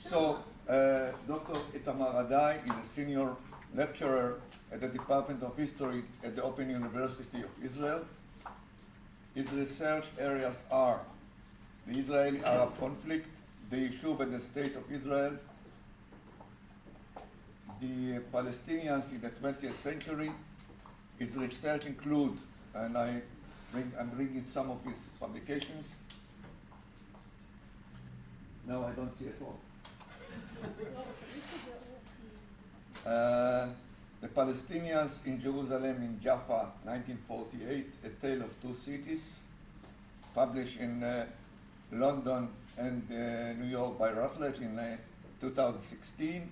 So, Dr. Itamar Radai is a senior lecturer at the Department of History at the Open University of Israel. His research areas are the Israeli-Arab conflict, the issue by the State of Israel, the Palestinians in the 20th century. His research includes, and I'm bringing some of his publications. No, I don't see at all. The Palestinians in Jerusalem in Jaffa, 1948, A Tale of Two Cities, published in London and New York by Routledge in 2016.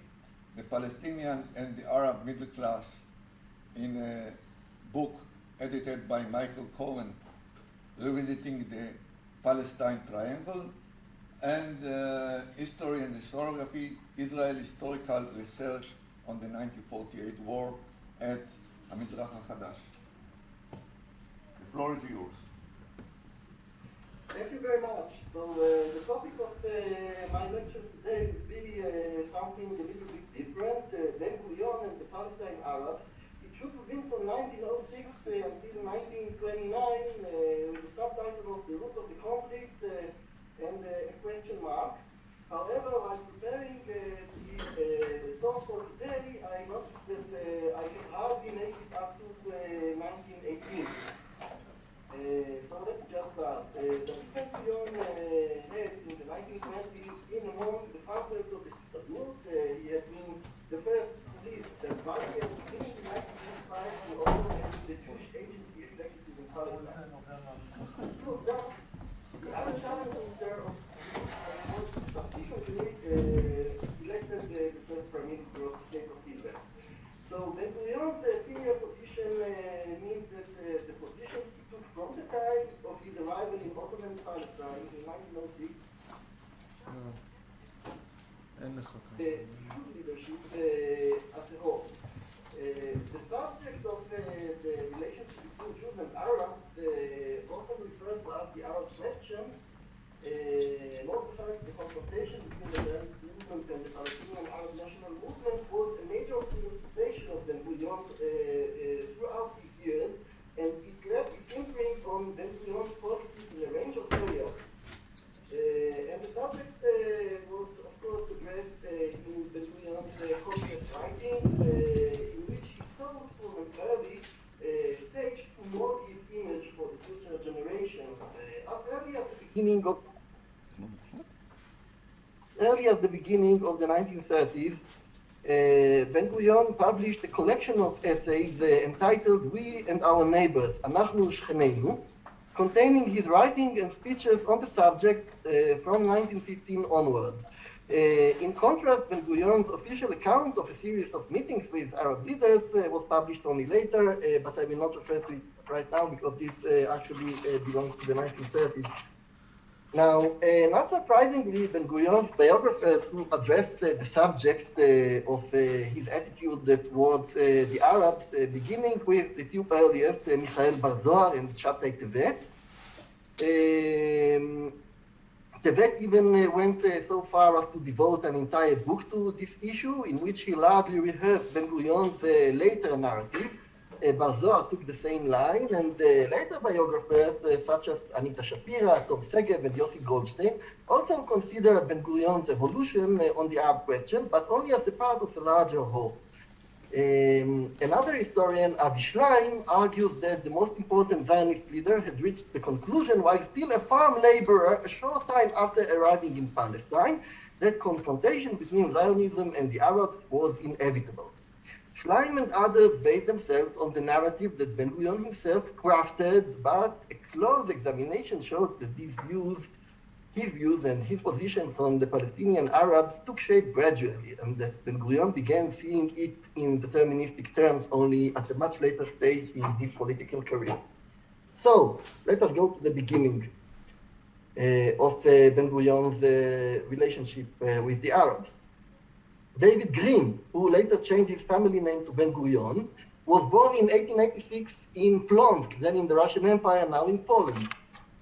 The Palestinian and the Arab middle class in a book edited by Michael Cohen, Revisiting the Palestine Triangle, and History and Historiography, Israel Historical Research on the 1948 War at Hamizrach HaChadash. The floor is yours. Thank you very much. So the topic of my lecture today will be something a little bit different. Ben-Gurion and the Palestine Arabs. It should have been from 1906 until 1929 with the subtitle of The Roots of the Conflict and a question mark. However, while preparing the talk for today, I noticed that I can hardly make it up to 1918. So let's just start. The Ben-Gurion had in the 1920s been among the founders of the Histadrut. He had been the first police advisor at the beginning of 1925 to organize the Jewish Agency Executive in Palestine. The other challenges there of subsequently elected the first Prime Minister of the State of Israel. So Ben-Gurion's senior position means that the position he took from the time of his arrival in Ottoman Palestine in 1906, the Jewish leadership as a whole. The subject of the relationship between Jews and Arabs, often referred to as the Arab question, not the fact the confrontation between the Zionist movement and the Palestinian Arab National Movement was a major preoccupation of Ben-Gurion throughout these years, and it left its imprint on Ben-Gurion's policies in a range of areas. And the subject was, of course, addressed in Ben-Gurion's concept writing, in which he sought from an early stage to mold his image for the future generations. Early at the beginning of the 1930s, Ben-Gurion published a collection of essays entitled We and Our Neighbors, Anachnu Shcheneinu, containing his writing and speeches on the subject from 1915 onward. In contrast, Ben-Gurion's official account of a series of meetings with Arab leaders was published only later, but I will not refer to it right now because this actually belongs to the 1930s. Now, not surprisingly, Ben-Gurion's biographers who addressed the subject of his attitude towards the Arabs, beginning with the two earliest, Michael Bar-Zohar and Shabtai Tevet. Tevet even went so far as to devote an entire book to this issue, in which he largely rehearsed Ben-Gurion's later narrative. Bar-Zohar took the same line, and later biographers such as Anita Shapira, Tom Segev, and Yossi Goldstein also consider Ben-Gurion's evolution on the Arab question, but only as a part of a larger whole. Another historian, Avi Schleim, argues that the most important Zionist leader had reached the conclusion, while still a farm laborer, a short time after arriving in Palestine, that confrontation between Zionism and the Arabs was inevitable. Schleim and others based themselves on the narrative that Ben-Gurion himself crafted, but a close examination showed that these views, his views and his positions on the Palestinian Arabs took shape gradually, and that Ben-Gurion began seeing it in deterministic terms only at a much later stage in his political career. So, let us go to the beginning of Ben-Gurion's relationship with the Arabs. David Green, who later changed his family name to Ben-Gurion, was born in 1886 in Plonsk, then in the Russian Empire, now in Poland.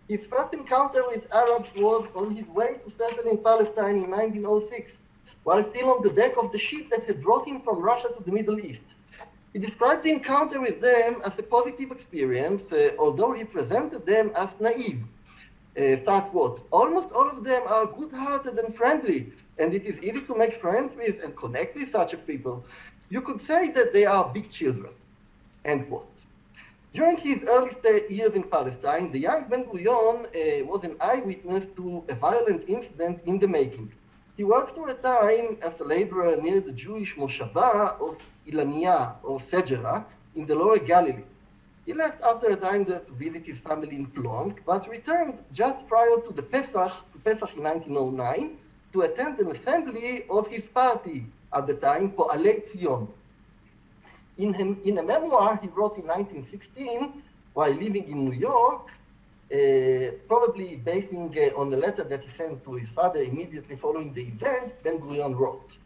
His first encounter with Arabs was on his way to settle in Palestine in 1906. while still on the deck of the ship that had brought him from Russia to the Middle East. He described the encounter with them as a positive experience, although he presented them as naive. Start quote, almost all of them are good-hearted and friendly, and it is easy to make friends with and connect with such people. You could say that they are big children, end quote. During his early years in Palestine, the young Ben-Gurion was an eyewitness to a violent incident in the making. He worked for a time as a laborer near the Jewish Moshava of Ilania or Sejera in the lower Galilee. He left after a time there to visit his family in Plonk, but returned just prior to the Pesach in 1909 to attend an assembly of his party at the time, Po'alei Zion. In a memoir he wrote in 1916, while living in New York, probably basing on a letter that he sent to his father immediately following the event, Ben-Gurion wrote,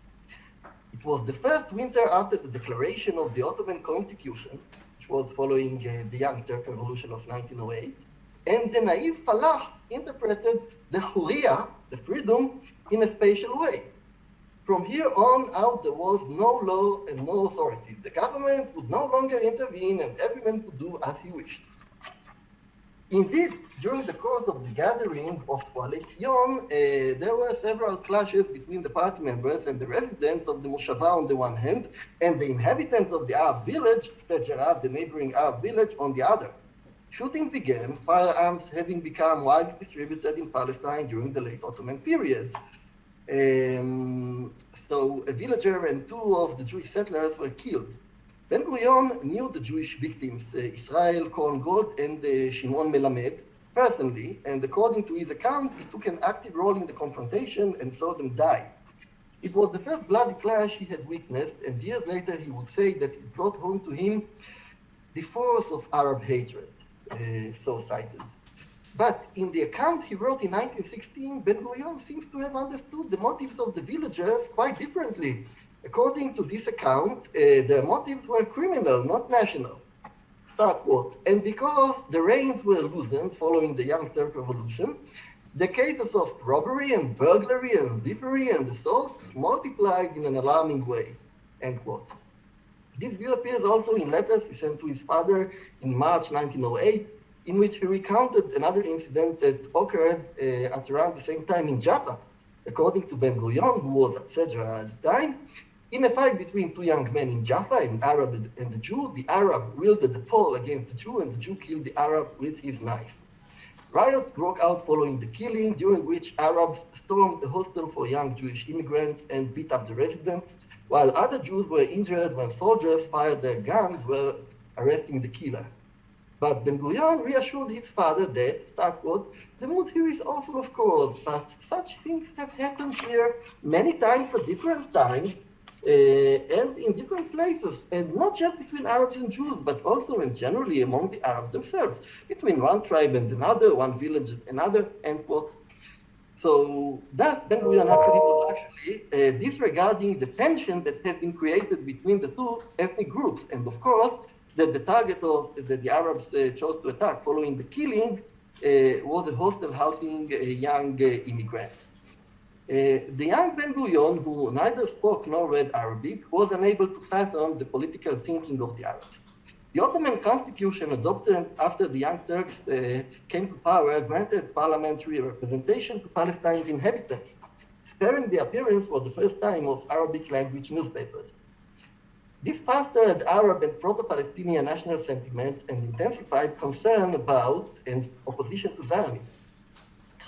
"It was the first winter after the declaration of the Ottoman Constitution, which was following the Young Turk Revolution of 1908, and the naive Falach interpreted the Huria, the freedom, in a spatial way. From here on out, there was no law and no authority. The government would no longer intervene and everyone could do as he wished." Indeed, during the course of the gathering of Po'alei Zion, there were several clashes between the party members and the residents of the Moshava on the one hand, and the inhabitants of the Arab village, Sejera, the neighboring Arab village, on the other. Shooting began, firearms having become widely distributed in Palestine during the late Ottoman period. So a villager and two of the Jewish settlers were killed. Ben-Gurion knew the Jewish victims, Israel Cohen-Gold and Shimon Melamed, personally, and according to his account, he took an active role in the confrontation and saw them die. It was the first bloody clash he had witnessed, and years later he would say that it brought home to him the force of Arab hatred, so cited. But in the account he wrote in 1916, Ben-Gurion seems to have understood the motives of the villagers quite differently. According to this account, their motives were criminal, not national. Start quote. And because the reins were loosened following the Young Turk Revolution, the cases of robbery and burglary and thievery and assaults multiplied in an alarming way, end quote. This view appears also in letters he sent to his father in March 1908, in which he recounted another incident that occurred at around the same time in Jaffa. According to Ben-Gurion, who was at Sejera at the time, in a fight between two young men in Jaffa, an Arab and the Jew, the Arab wielded the pole against the Jew, and the Jew killed the Arab with his knife. Riots broke out following the killing, during which Arabs stormed the hostel for young Jewish immigrants and beat up the residents, while other Jews were injured when soldiers fired their guns while arresting the killer. But Ben-Gurion reassured his father that, start quote, "The mood here is awful, of course, but such things have happened here many times at different times and in different places, and not just between Arabs and Jews, but also and generally among the Arabs themselves, between one tribe and another, one village and another," end quote. So that Ben-Gurion actually was disregarding the tension that had been created between the two ethnic groups, and of course, that the target that the Arabs chose to attack following the killing was a hostel housing young immigrants. The young Ben-Gurion, who neither spoke nor read Arabic, was unable to fathom the political thinking of the Arabs. The Ottoman constitution adopted after the Young Turks came to power granted parliamentary representation to Palestine's inhabitants, sparing the appearance for the first time of Arabic language newspapers. This fostered Arab and proto-Palestinian national sentiments and intensified concern about and opposition to Zionism.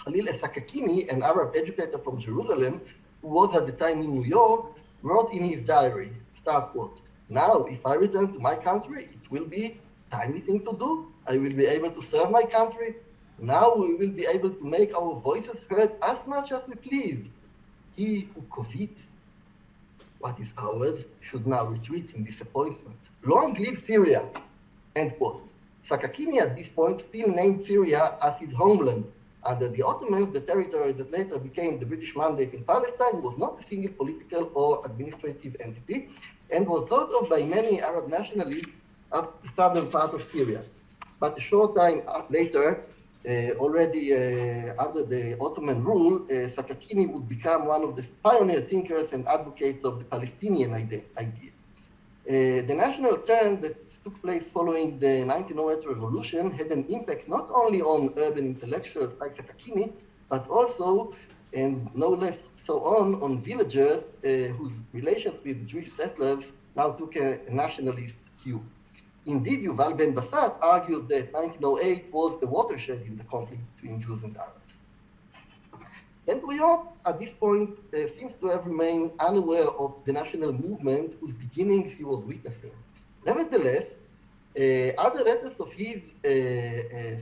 Khalil Sakakini, an Arab educator from Jerusalem, who was at the time in New York, wrote in his diary, start quote, "Now, if I return to my country, it will be a timely thing to do. I will be able to serve my country. Now we will be able to make our voices heard as much as we please. He who covets what is ours should now retreat in disappointment. Long live Syria," end quote. Sakakini at this point still named Syria as his homeland. Under the Ottomans, the territory that later became the British Mandate in Palestine was not a single political or administrative entity and was thought of by many Arab nationalists as the southern part of Syria. But a short time later, already under the Ottoman rule, Sakakini would become one of the pioneer thinkers and advocates of the Palestinian idea. The national turn that took place following the 1908 revolution had an impact not only on urban intellectuals like Sakakini, but also, and no less so on villagers whose relations with Jewish settlers now took a nationalist hue. Indeed, Yuval Ben Basat argues that 1908 was a watershed in the conflict between Jews and Arabs. Ben-Gurion, at this point, seems to have remained unaware of the national movement whose beginnings he was witnessing. Nevertheless, other letters of his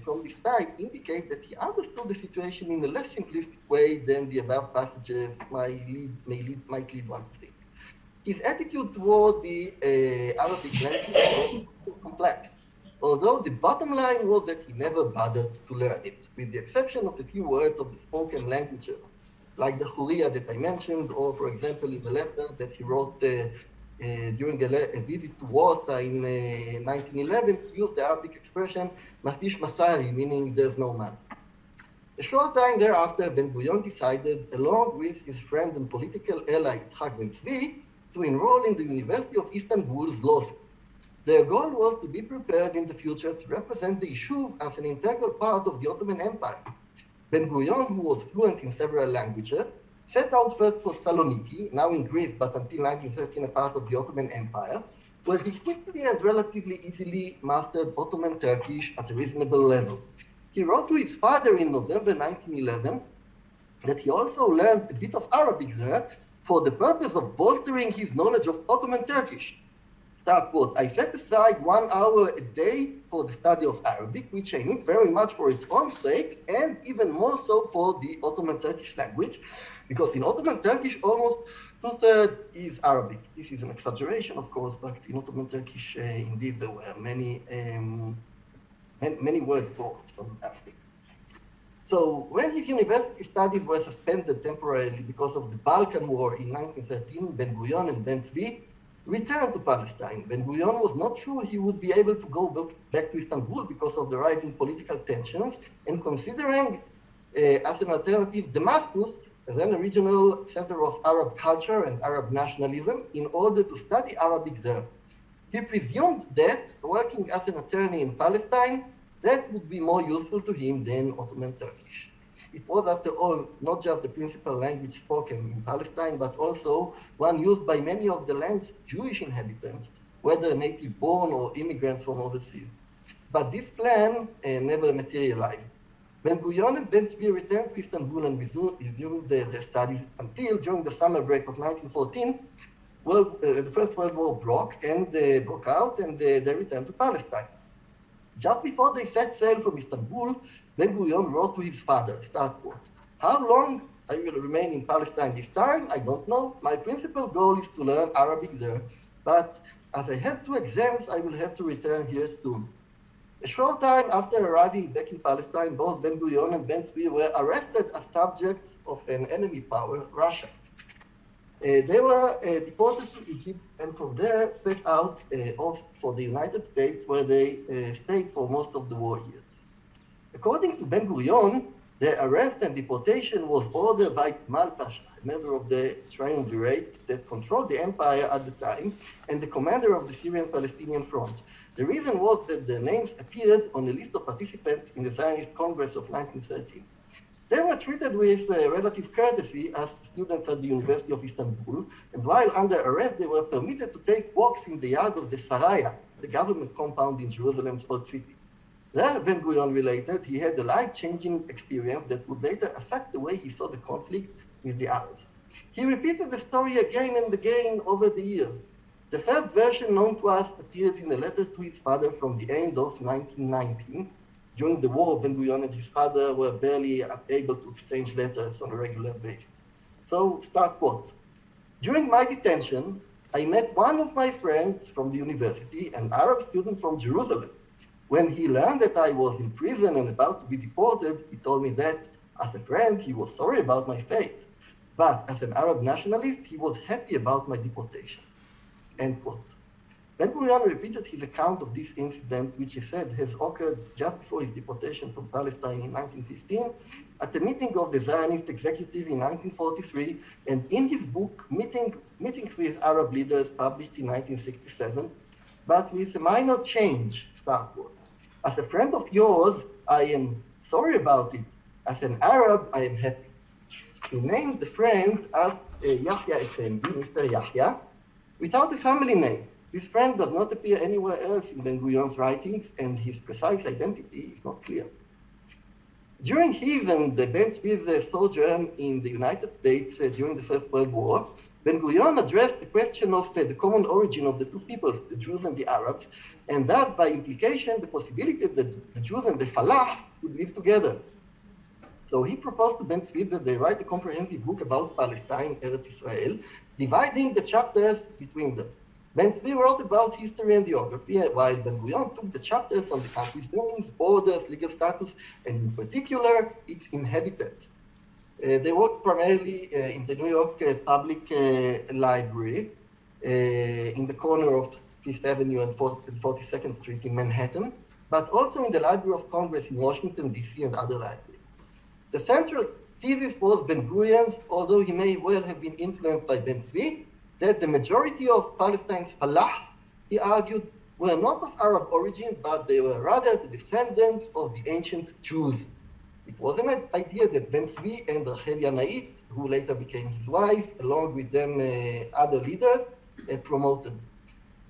from this time indicate that he understood the situation in a less simplistic way than the above passages might lead one to think. His attitude toward the Arabic language was complex, although the bottom line was that he never bothered to learn it, with the exception of a few words of the spoken languages, like the Huriya that I mentioned, or for example in the letter that he wrote during a visit to Warsaw in 1911, he used the Arabic expression "Mafish Masari," meaning there's no money. A short time thereafter, Ben-Gurion decided, along with his friend and political ally Yitzhak Ben-Zvi, to enroll in the University of Istanbul's law school. Their goal was to be prepared in the future to represent the Yishuv as an integral part of the Ottoman Empire. Ben-Gurion, who was fluent in several languages, set out first for Saloniki, now in Greece but until 1913 a part of the Ottoman Empire, where he quickly and relatively easily mastered Ottoman Turkish at a reasonable level. He wrote to his father in November 1911 that he also learned a bit of Arabic there for the purpose of bolstering his knowledge of Ottoman Turkish. Start quote, I set aside 1 hour a day for the study of Arabic, which I need very much for its own sake, and even more so for the Ottoman Turkish language, because in Ottoman Turkish, almost 2/3 is Arabic. This is an exaggeration, of course, but in Ottoman Turkish, indeed, there were many words borrowed from Arabic. So when his university studies were suspended temporarily because of the Balkan War in 1913, Ben-Gurion and Ben-Zvi returned to Palestine. Ben-Gurion was not sure he would be able to go back to Istanbul because of the rising political tensions, and considering as an alternative Damascus as a regional center of Arab culture and Arab nationalism in order to study Arabic there. He presumed that, working as an attorney in Palestine, that would be more useful to him than Ottoman Turkish. It was, after all, not just the principal language spoken in Palestine, but also one used by many of the land's Jewish inhabitants, whether native-born or immigrants from overseas. But this plan never materialized. Ben-Gurion and Ben-Zvi returned to Istanbul and resumed their studies until, during the summer break of 1914, the First World War broke out, and they returned to Palestine. Just before they set sail from Istanbul, Ben-Gurion wrote to his father, start quote, how long I will remain in Palestine this time, I don't know. My principal goal is to learn Arabic there, but as I have 2 exams, I will have to return here soon. A short time after arriving back in Palestine, both Ben-Gurion and Ben-Zvi were arrested as subjects of an enemy power, Russia. They were deported to Egypt and from there set out off for the United States, where they stayed for most of the war years. According to Ben-Gurion, their arrest and deportation was ordered by Kemal Pasha, a member of the triumvirate that controlled the empire at the time and the commander of the Syrian-Palestinian front. The reason was that their names appeared on a list of participants in the Zionist Congress of 1913. They were treated with relative courtesy as students at the University of Istanbul, and while under arrest, they were permitted to take walks in the yard of the Saraya, the government compound in Jerusalem's old city. There, Ben-Gurion related, he had a life-changing experience that would later affect the way he saw the conflict with the Arabs. He repeated the story again and again over the years. The first version known to us appears in a letter to his father from the end of 1919. During the war, Ben-Gurion and his father were barely able to exchange letters on a regular basis. So, start quote. During my detention, I met one of my friends from the university, an Arab student from Jerusalem. When he learned that I was in prison and about to be deported, he told me that, as a friend, he was sorry about my fate. But as an Arab nationalist, he was happy about my deportation. End quote. Ben-Gurion repeated his account of this incident, which he said has occurred just before his deportation from Palestine in 1915, at a meeting of the Zionist executive in 1943, and in his book, Meetings with Arab Leaders, published in 1967, but with a minor change, start quote. As a friend of yours, I am sorry about it. As an Arab, I am happy. He named the friend as Yahya Effendi, Mr. Yahya, without a family name. This friend does not appear anywhere else in Ben-Gurion's writings, and his precise identity is not clear. During his and Ben-Zvi's sojourn in the United States during the First World War, Ben-Gurion addressed the question of the common origin of the two peoples, the Jews and the Arabs, and thus, by implication, the possibility that the Jews and the Falahs would live together. So he proposed to Ben-Zvi that they write a comprehensive book about Palestine, Eretz Israel, dividing the chapters between them. Ben-Zvi wrote about history and geography, while Ben-Gurion took the chapters on the country's names, borders, legal status, and in particular, its inhabitants. They worked primarily in the New York Public Library in the corner of Fifth Avenue and 42nd Street in Manhattan, but also in the Library of Congress in Washington, D.C. and other libraries. The central thesis was Ben-Gurion's, although he may well have been influenced by Ben-Zvi, that the majority of Palestine's Falahs, he argued, were not of Arab origin, but they were rather the descendants of the ancient Jews. It was an idea that Ben-Zvi and Rachel Yanait, who later became his wife, along with them other leaders, promoted.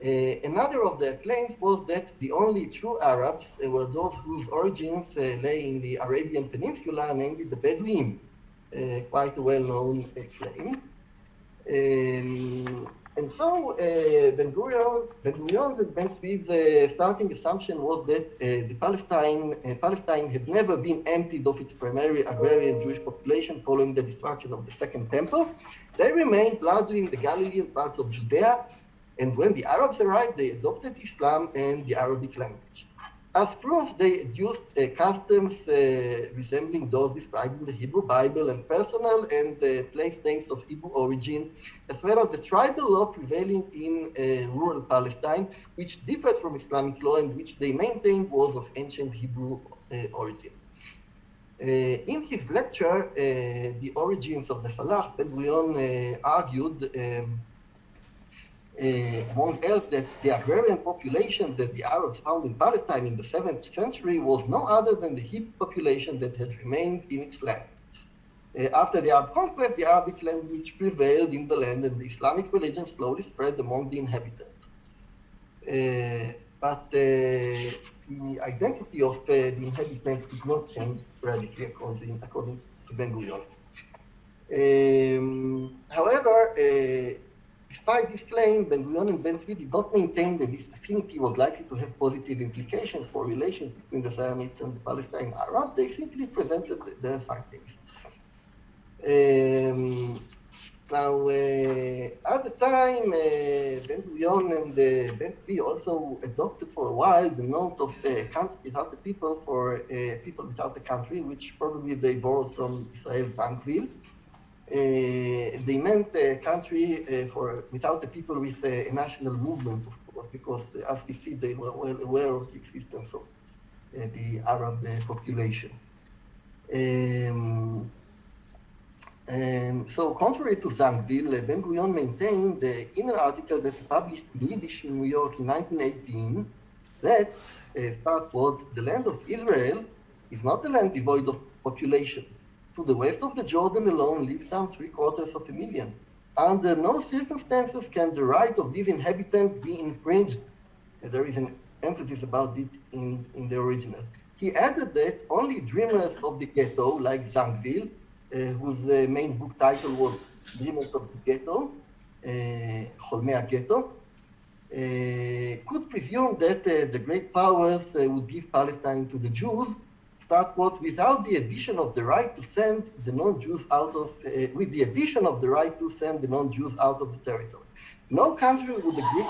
Another of their claims was that the only true Arabs were those whose origins lay in the Arabian Peninsula, namely the Bedouin, quite a well-known claim. And so Ben-Gurion's and Ben-Zvi's starting assumption was that Palestine had never been emptied of its primary agrarian Jewish population following the destruction of the Second Temple. They remained largely in the Galilee and parts of Judea, and when the Arabs arrived, they adopted Islam and the Arabic language. As proof, they adduced customs resembling those described in the Hebrew Bible and personal and place names of Hebrew origin, as well as the tribal law prevailing in rural Palestine, which differed from Islamic law and which they maintained was of ancient Hebrew origin. In his lecture, The Origins of the Falahs, Ben-Gurion argued among else, that the agrarian population that the Arabs found in Palestine in the 7th century was no other than the Hebrew population that had remained in its land. After the Arab conquest, the Arabic language prevailed in the land and the Islamic religion slowly spread among the inhabitants. But the identity of the inhabitants did not change radically according to Ben-Gurion. However, despite this claim, Ben-Gurion and Ben-Zvi did not maintain that this affinity was likely to have positive implications for relations between the Zionists and the Palestine Arab. They simply presented their findings. Now, at the time, Ben-Gurion and Ben-Zvi also adopted for a while the note of country without the people for people without the country, which probably they borrowed from Israel's Zangvil. They meant a country without the people with a national movement, of course, because as we see, they were well aware of the existence of the Arab population. So contrary to Zangvil, Ben-Gurion maintained in an article that he published in Yiddish in New York in 1918 that, start quote, the land of Israel is not a land devoid of population. To the west of the Jordan alone live some 750,000. Under no circumstances can the right of these inhabitants be infringed. There is an emphasis about it in the original. He added that only dreamers of the ghetto, like Zangvil, whose main book title was Dreamers of the Ghetto, Cholmei HaGhetto, could presume that the great powers would give Palestine to the Jews, start quote, without the addition of the right to send the non-Jews out of, with the addition of the right to send the non-Jews out of the territory. No country would agree.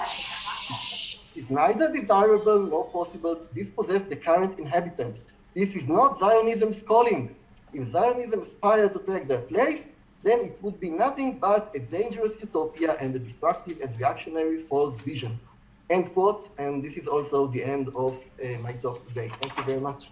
It's neither desirable nor possible to dispossess the current inhabitants. This is not Zionism's calling. If Zionism aspired to take their place, then it would be nothing but a dangerous utopia and a destructive and reactionary false vision. End quote. And this is also the end of my talk today. Thank you very much.